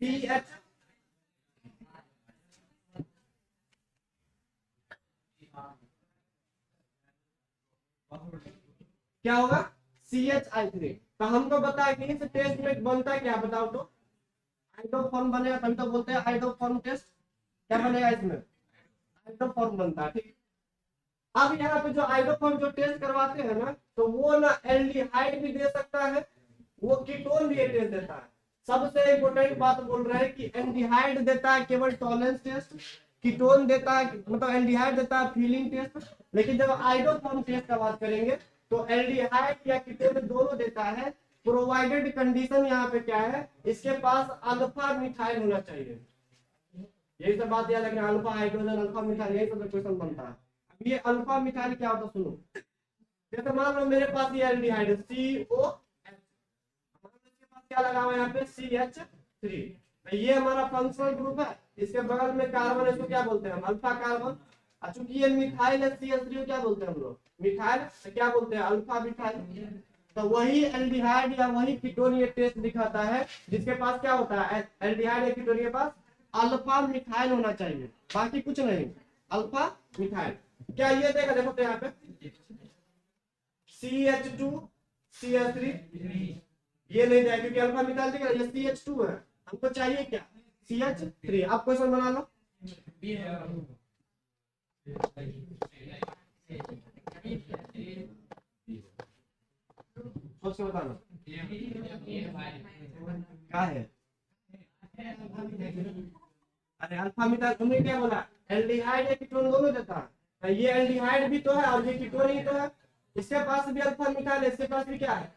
CH क्या होगा? CHI3। तो हमको बताया कि इस टेस्ट में बनता क्या, बताओ तो। आइडोफॉर्म बनेगा तभी तो बोलते हैं आइडोफॉर्म टेस्ट। क्या बनेगा इसमें? आइडोफॉर्म बनता है, ठीक। अब यहाँ पे जो आइडोफॉर्म जो टेस्ट करवाते हैं ना, तो वो ना एल्डिहाइड भी दे सकता है, वो कीटोन भी टेस्ट देता है। सबसे इम्पोर्टेंट बात बोल रहे हैं कि एल्डिहाइड देता है केवल टॉलरेंस टेस्ट, कीटोन देता है मतलब एल्डिहाइड देता है फीलिंग टेस्ट। लेकिन जब आइडोफॉर्म टेस्ट का बात करेंगे तो एल्डिहाइड या कीटोन दोनों देता है, प्रोवाइडेड कंडीशन यहाँ पे क्या है, इसके पास अल्फा मिथाइल होना चाहिए। यही सब बात याद रखना, अल्फा हाइड्रोजन अल्फा मिथाइल, यही सब क्वेश्चन बनता है। अब ये अल्फा मिथाइल क्या होता है सुनो। जैसे मान लो मेरे पास ये एल्डिहाइड है COH, इसके पास क्या लगा हुआ है यहाँ पे CH3। तो ये हमारा फंक्शनल ग्रुप है, इसके बगल में कार्बन है, इसको क्या बोलते हैं हम? Alpha carbon. और चूंकि ये मिथाइल है CH3 क्या बोलते हैं हम लोग? मिथाइल। तो क्या बोलते हैं? Alpha methyl. तो वही एल्डिहाइड या वही कीटोन ये टेस्ट दिखाता है जिसके पास क्या होता है, एल्डिहाइड या कीटोन के पास अल्फा मिथाइल होना चाहिए, बाकी कुछ नहीं, अल्फा मिथाइल। क्या ये देखा, देखो तो यहाँ पे CH2 CH3 ये नहीं जाए क्योंकि अल्फा मिथाइल दिख रहा है, ये CH2 है, हमको चाहिए क्या? CH3। आप क्वेश्चन बना लो। सोच के बताना क्या है। अरे अल्फा मिथाइल तुमने क्या बोला? एल्डिहाइड या कीटोन दोनों देता है। ये एल्डिहाइड भी तो है और ये कीटोन ही तो है। इसके पास भी अल्फा मिथाइल है, इसके पास भी क्या है?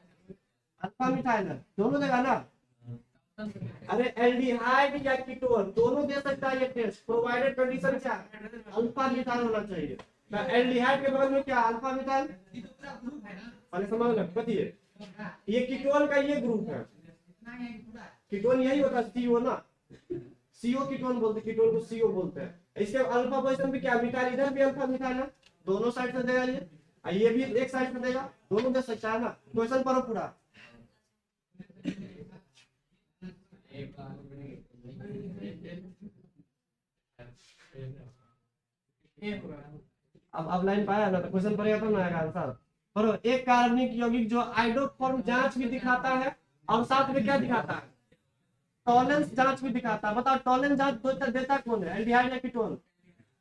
अल्फा मिथाइल है, दोनों देगा ना। अरे एल्डिहाइड या कीटोन दोनों दे सकता है ये टेस्ट, प्रोवाइडेड कंडीशन क्या है? अल्फा मिथाइल होना चाहिए। तो एल्डिहाइड के बगल में क्या? Alpha methyl. पहले समझ लो बताइए, ये कीटोन का ये ग्रुप है, कीटोन यही होता है CO ना, CO कीटोन बोलते हैं, कीटोन को CO बोलते हैं। इसके अल्फा पोजीशन पे क्या मिथाइल, इधर भी अल्फा मिथाइल है, दोनों साइड से देगा ये भी एक साइड से देगा, दोनों दे सकता है ना। क्वेश्चन पढ़ो पूरा। अब लाइन पाया ना, तो क्वेश्चन पढ़ेगा तो ना आएगा आंसर। पढ़ो, एक कार्बनिक यौगिक जो आइडोफॉर्म जांच भी दिखाता है और साथ में क्या दिखाता है? टॉलरेंस जांच भी दिखाता है। बताओ टॉलरेंस जांच देता कौन है, एल्डिहाइड या कीटोन?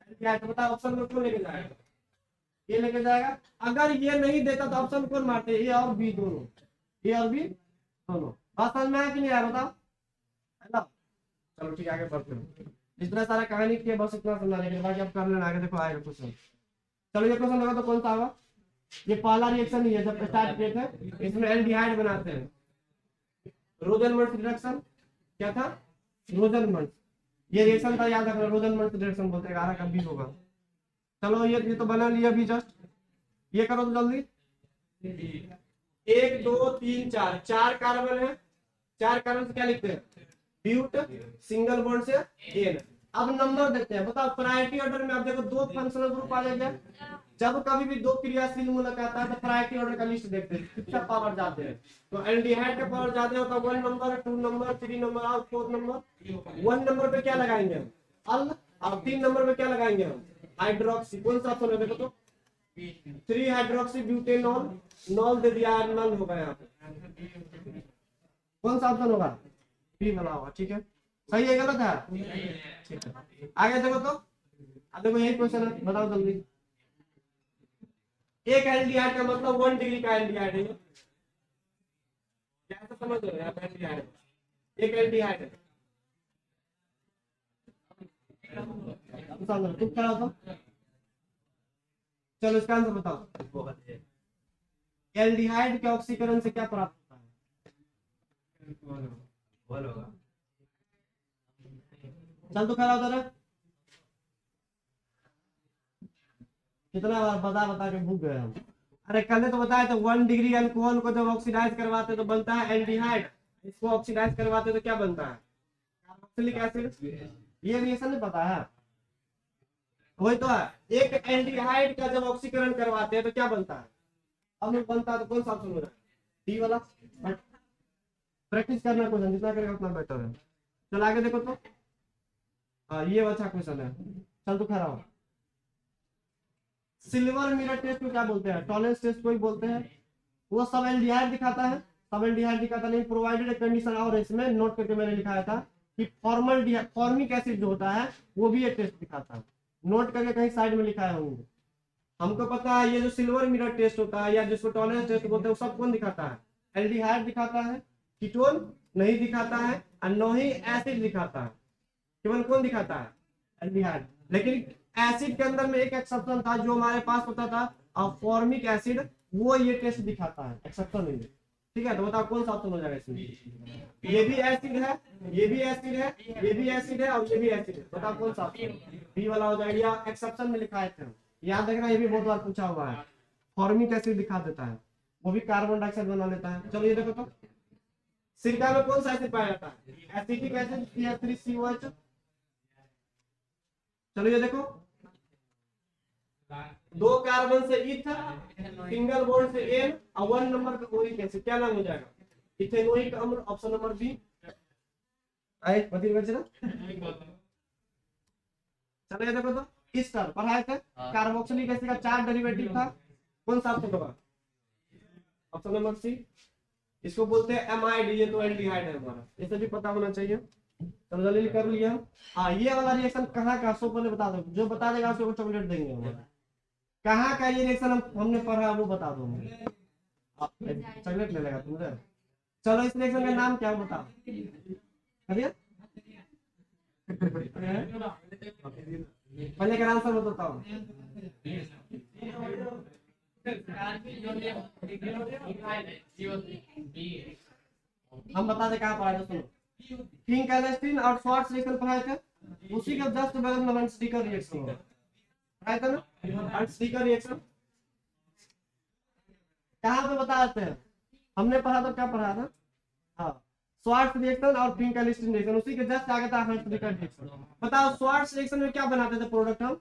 एल्डिहाइड। बताओ ऑप्शन में कौन लेके जाएगा? ये लेके जाएगा। अगर ये नहीं देता तो ऑप्शन कौन मारते? ए और बी दोनों, ए और बी दोनों। बात समझ में आया कि नहीं आया बताओ, है ना? चलो ठीक है, आगे बढ़ते हैं। इतना सारा कहानी की बस इतना समझाने के बाद अब कर लेना, आगे देखो आएगा क्वेश्चन। चलो ये क्वेश्चन लगा तो कौन सा होगा? ये पहला रिएक्शन ही है जब स्टार्ट किए थे, इसमें एल्डिहाइड बनाते हैं। रोजनमंड रिएक्शन क्या था? रोजनमंड ये रिएक्शन था, याद रखना, रोजनमंड रिएक्शन बोलते हैं। 11 का बी होगा। चलो ये तो बना लिया अभी जस्ट, ये करो तो जल्दी। 1 2 3 4 4 कार्बन है, 4 कार्बन से क्या लिखते हैं? ब्यूट, सिंगल बॉन्ड से एन। अब नंबर देते हैं। बताओ प्रायोरिटी ऑर्डर में आप देखो दो फंक्शनल ग्रुप आ जाएंगे। जब कभी भी दो क्रियाशील मूलक आता है तो प्रायोरिटी ऑर्डर का लिस्ट देखते हैं कितना पावर जाते हैं। तो एल्डिहाइड का पावर ज्यादा होता है 1 नंबर, 2 नंबर, 3 नंबर और 4 नंबर। 1 नंबर पे क्या लगाएंगे हम? अल। और 3 नंबर पे क्या लगाएंगे हम? हाइड्रोक्सी। कौन सा ऑप्शन है देखो तो? 3 हाइड्रोक्सी ब्यूटेनॉल। नॉल दे दिया, नल होगा यहाँ पे। कौन सा ऑप्शन होगा? बी बना होगा, ठीक है। सही है गलत है? ठीक है, आगे देखो तो। अब देखो यही क्वेश्चन है, बताओ जल्दी। एक एल्डिहाइड का मतलब 1 डिग्री का एल्डिहाइड है, कैसे समझ रहे हैं आप? एल्डिहाइड एक एल्डिहाइड है, तुम खड़ा हो। चलो इसका आंसर बताओ। एल्डिहाइड के ऑक्सीकरण से क्या प्राप्त होता है? चल तो खड़ा होता है। कितना बार बता बता के भूख गए हम। अरे कल तो बताया तो 1 डिग्री अल्कोहल को जब ऑक्सीडाइज करवाते तो बनता है एल्डिहाइड, इसको ऑक्सीडाइज करवाते तो क्या बनता है? Carboxylic acid. ये रिएक्शन नहीं पता है? वही तो है, एक एल्डिहाइड का जब ऑक्सीकरण करवाते हैं तो क्या बनता है? अम्ल बनता है। तो कौन सा ऑप्शन हो रहा है? डी वाला। प्रैक्टिस करना, क्वेश्चन जितना करेगा उतना बेटर है। चल आगे देखो तो। हाँ ये अच्छा क्वेश्चन है। चल तो खड़ा हो। सिल्वर मिरर टेस्ट को क्या बोलते हैं? टॉलरेंस टेस्ट को ही बोलते हैं। वो सब एल्डिहाइड दिखाता है, सब एल्डिहाइड दिखाता नहीं। प्रोवाइडेड एक कंडीशन और इसमें नोट करके मैंने लिखाया था कि फॉर्मिक एसिड जो होता है वो भी एक टेस्ट दिखाता है। नोट करके कहीं साइड में लिखाए होंगे। हमको पता है ये जो सिल्वर मिरर टेस्ट होता है या जिसको टॉलरेंस टेस्ट बोलते हैं वो सब कौन दिखाता है? एल्डिहाइड दिखाता है, कीटोन नहीं दिखाता है और न ही एसिड दिखाता है। केवल कौन दिखाता है? एल्डिहाइड। लेकिन एसिड के अंदर में एक एक्सेप्शन था जो हमारे पास होता था फॉर्मिक एसिड, वो ये टेस्ट दिखाता है, एक्सेप्शन नहीं है। ठीक है, तो बताओ कौन सा ऑप्शन हो जाएगा इसमें? ये भी एसिड है, ये भी एसिड है, ये भी एसिड है और ये भी एसिड है। बताओ कौन सा ऑप्शन? बी वाला हो जाएगा, या एक्सेप्शन में लिखा है। याद रखना, ये भी बहुत बार पूछा हुआ है। फॉर्मिक एसिड दिखा देता है, वो भी कार्बन डाइऑक्साइड बना लेता है। चलो ये देखो तो, सिरका में कौन सा एसिड पाया जाता है? Acetic acid CH3COH। चलो ये देखो, 2 कार्बन से इथर, सिंगल बॉन्ड से एन और 1 नंबर पे ओरिक एसिड, क्या नाम हो जाएगा? इथेनोइक अम्ल, ऑप्शन नंबर बी। आए पति बचना। चलो ये देखो तो, इस तरह पढ़ाए थे कार्बोक्सिलिक एसिड का 4 डेरिवेटिव था, कौन सा ऑप्शन होगा? Option number C. इसको बोलते हैं एमाइड, ये तो एल्डिहाइड है हमारा, इसे भी पता होना चाहिए। चलो जल्दी कर लिया। हाँ ये वाला रिएक्शन कहाँ का, सो पहले बता दो, जो बता देगा उसको चॉकलेट देंगे हम। कहाँ का ये रिएक्शन हमने पढ़ा वो बता दो, चॉकलेट ले लेगा तुमसे। चलो इस रिएक्शन का नाम क्या बताओ? पहले का आंसर बताओ। हम बता दे कहाँ पढ़ा था, सुनो। किंग कैलेस्टीन और शॉर्ट्स रिएक्शन पढ़ाए थे, उसी का जस्ट बगल में हंट्स-डीकर रिएक्शन होगा, पढ़ाया था ना? हंट्स-डीकर रिएक्शन कहाँ पे बताते हैं? हमने पढ़ा था, क्या पढ़ा था? हाँ, स्वार्ट्स रिएक्शन और किंग कैलेस्टीन रिएक्शन, उसी के जस्ट आगे था हंट्स-डीकर रिएक्शन। बताओ स्वार्ट्स रिएक्शन में क्या बनाते थे प्रोडक्ट हम?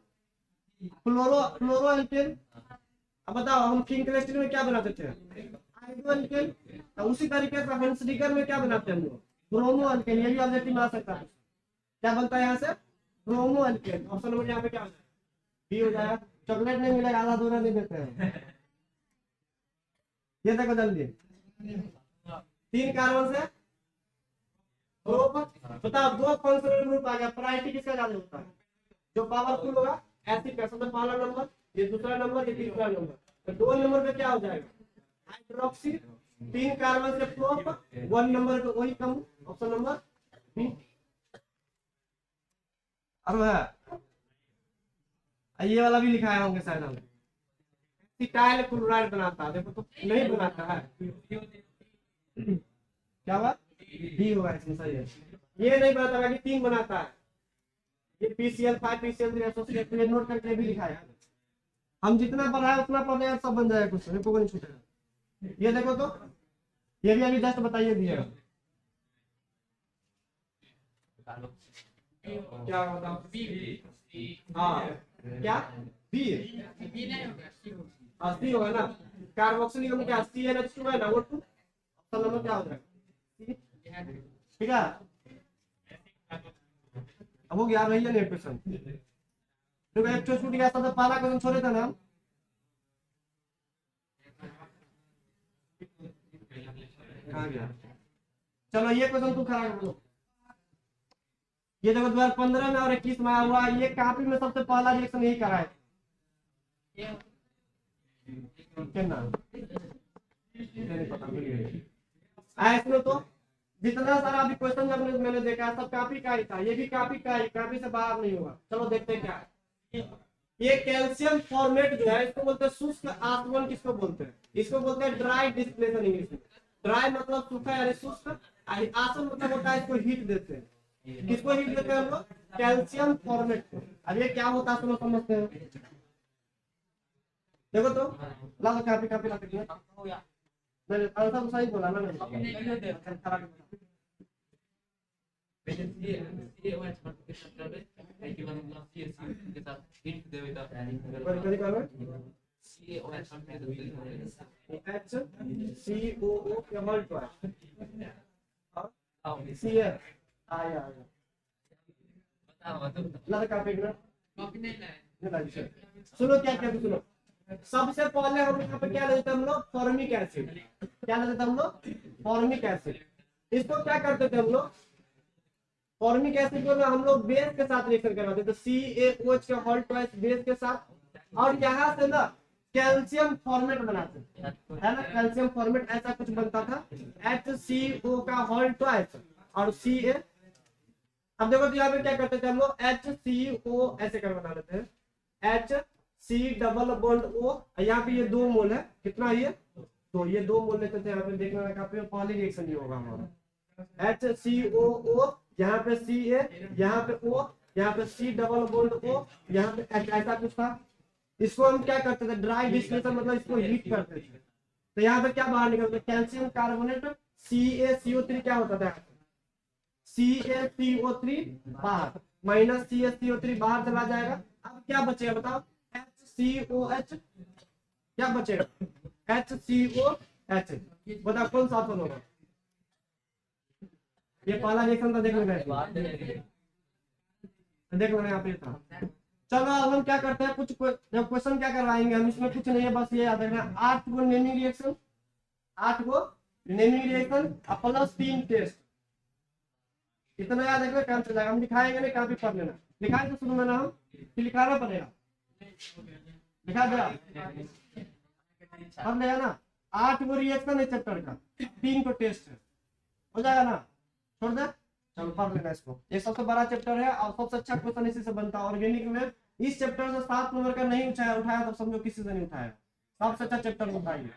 Fluoro alkane. अब बताओ हम किंग कैलेस्टीन में क्या बनाते थे? Hydro alkane. उसी तरीके से हंट्स-डीकर में क्या बनाते हैं हम लोग? Bromo alkane. ये भी ऑब्जेक्टिव में आ सकता है, क्या बनता है यहाँ से? Bromo alkene. ऑप्शन नंबर यहाँ पे क्या हो जाएगा? बी हो जाएगा। चॉकलेट नहीं मिलेगा, आधा अधूरा नहीं देते हैं। ये देखो जल्दी, 3 कार्बन से बताओ 2 फंक्शनल ग्रुप आ गया, प्रायोरिटी किसका ज्यादा होता है? जो पावरफुल होगा एसिड का, सबसे पहला नंबर, ये दूसरा नंबर, ये तीसरा नंबर। तो 2 नंबर पे क्या हो जाएगा? हाइड्रोक्सी। 3 कार्बन से प्रोप, 1 नंबर पे वही कम, ऑप्शन नंबर बी। अब है ये वाला भी लिखा है होंगे शायद हम, एसिटाइल क्लोराइड बनाता है, देखो तो नहीं बनाता है। क्या बात? बी होगा इसमें, सही है। ये नहीं बनाता, बाकी 3 बनाता है। ये PCl5 PCl3 एसोसिएट, ये नोट करके भी लिखा है। हम जितना पढ़ा है उतना पढ़ने सब बन जाएगा, कुछ को नहीं छूटेगा। ये देखो तो, ये भी अभी जस्ट बताइए दिया। क्या बताओ? हाँ क्या? बी सी होगा ना? कार्बोक्सिलिक अम्ल क्या CnH2 है ना, वो 2 ऑप्शन नंबर क्या हो जाएगा? ठीक है, अब हो गया भैया ने क्वेश्चन। तो एक छूट गया, सबसे पहला क्वेश्चन छोड़े थे ना हम। कहाँ गया? चलो ये क्वेश्चन तू खड़ा कर दो। ये देखो 2015 में और 21 में आया हुआ, ये कॉपी में सबसे पहला रिएक्शन यही कराए। क्या नाम नहीं पता मुझे। इसमें तो जितना सारा अभी क्वेश्चन जब मैंने देखा है सब कॉपी का ही था, ये भी कॉपी का ही, कॉपी से बाहर नहीं होगा। चलो देखते हैं क्या है। ये कैल्शियम फॉर्मेट जो है इसको बोलते हैं शुष्क आसवन। किसको बोलते हैं? इसको बोलते हैं ड्राई डिस्प्लेशन इंग्लिश में। ड्राई मतलब सूखा यानी शुष्क, आसन मतलब होता है इसको हीट देते हैं। किसको हीट देते हैं हम लोग? कैल्शियम फॉर्मेट को। अब ये क्या होता है सब समझते हैं। देखो तो ला दो कॉपी, कॉपी ला दो। मैंने आंसर तो सही बोला ना मैंने। सुनो क्या क्या सुनो। सबसे पहले हम यहाँ पे क्या लेते हैं हम लोग? Formic acid. क्या लेते थे हम लोग? Formic acid. इसको क्या करते थे हम लोग? फॉर्मिक एसिड को हम लोग बेस के साथ रिएक्शन करवाते थे, CaOH के हॉल ट्वाइस बेस के साथ, और यहाँ से ना कैल्शियम फॉर्मेट बनाते है ना। कैल्शियम फॉर्मेट ऐसा कुछ बनता था, HCO का हॉल ट्वाइस और Ca। अब देखो तो यहाँ पे क्या करते थे हम लोग? HCO ऐसे कर बना लेते हैं, HC डबल बॉन्ड O। यहाँ पे ये 2 मोल है, कितना ये? तो ये 2 मोल लेते थे। यहाँ पे देखना है पे पहली रिएक्शन ही होगा हमारा HCOO, यहाँ पे Ca, यहाँ पे O, यहाँ पे C डबल बॉन्ड O, यहाँ पे H, ऐसा कुछ था। इसको हम क्या करते थे? ड्राई डिस्टिलेशन मतलब इसको हीट करते थे। तो यहाँ पे क्या बाहर निकलता है? कैल्शियम कार्बोनेट CaCO3 क्या होता था? CaCO3 बाहर, माइनस CaCO3 बाहर चला जाएगा। अब क्या बचेगा बताओ? HCOH क्या बचेगा? HCOH। बताओ कौन सा ऑप्शन होगा? ये पहला रिएक्शन था, देख लेना यहाँ पे था। चलो अब हम क्या करते हैं, कुछ क्वेश्चन क्या करवाएंगे हम, इसमें कुछ नहीं है, बस ये याद रखना 8 गो नेमिंग रिएक्शन, 8 गो नेमिंग रिएक्शन प्लस 3 टेस्ट। इतना याद रखना, काम चल जाएगा। हम लिखाएंगे नहीं, काफी पढ़ लेना। लिखाए तो शुरू में ना हम लिखाना पड़ेगा, लिखा दे पढ़ लेगा ना। 8 गो रिएक्शन है चैप्टर का, 3 को टेस्ट है, हो जाएगा ना? छोड़ दे, चलो पढ़ लेना इसको। ये सबसे बड़ा चैप्टर है और सबसे अच्छा क्वेश्चन इसी से बनता है। ऑर्गेनिक में इस चैप्टर से 7 नंबर का नहीं उठाया तो समझो किसी से नहीं उठाया। सबसे अच्छा चैप्टर उठाइए।